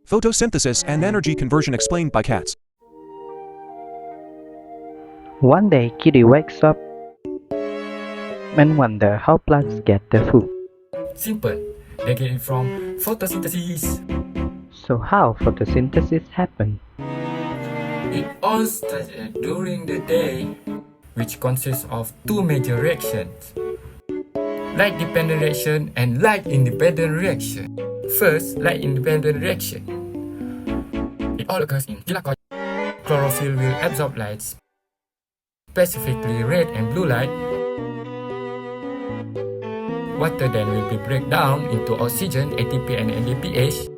Photosynthesis and energy conversion explained by cats. One day, Kitty wakes up and wonders how plants get their food. Simple. They get it from photosynthesis. So how photosynthesis happens? It all started during the day, which consists of two major reactions: light-dependent reaction and light-independent reaction. First, light-independent reaction. It all occurs in glycogen. Chlorophyll will absorb light, specifically red and blue light. Water then will be broken down into oxygen, ATP and NADPH,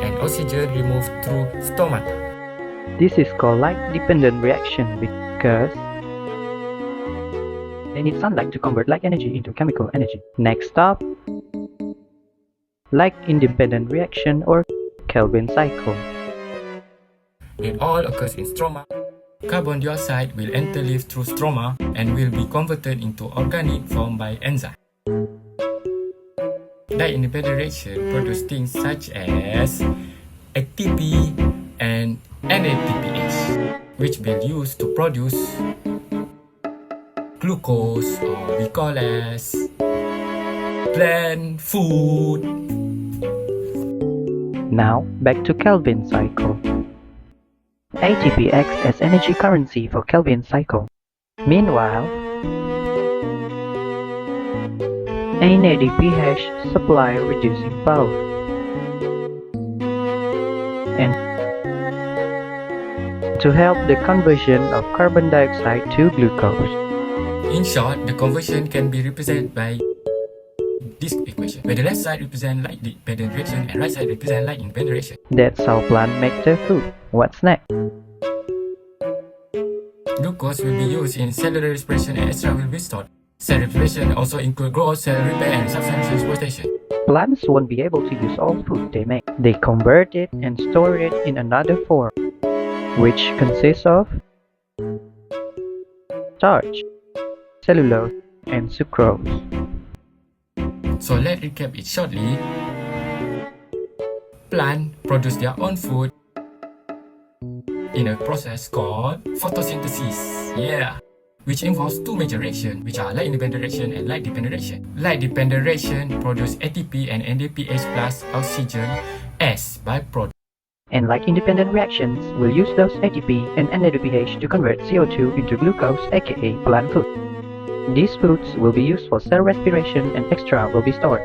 and oxygen removed through stomata. This is called light-dependent reaction because they need sunlight to convert light energy into chemical energy. Next up, light-independent reaction or Calvin cycle. It all occurs in stroma. Carbon dioxide will interleave through stroma and will be converted into organic form by enzyme. Light-independent reaction produce things such as ATP and NADPH, which will be used to produce glucose, or we call as plant food. Now, back to Calvin cycle. ATP acts as energy currency for Calvin cycle. Meanwhile, NADPH supply reducing power. And to help the conversion of carbon dioxide to glucose. In short, the conversion can be represented by this equation, where the left side represents light-dependent reaction and right side represents light-independent reaction. That's how plants make their food. What's next? Glucose will be used in cellular respiration and extract will be stored. Cell respiration also include growth, cell repair, and substance transportation. Plants won't be able to use all food they make. They convert it and store it in another form, which consists of starch, cellulose, and sucrose. So let's recap it shortly. Plants produce their own food in a process called photosynthesis. Which involves two major reactions, which are light-independent reaction and light-dependent reaction. Light-dependent reaction produce ATP and NADPH plus oxygen as byproduct. And light-independent reactions will use those ATP and NADPH to convert CO2 into glucose, aka plant food. These foods will be used for cell respiration and extra will be stored.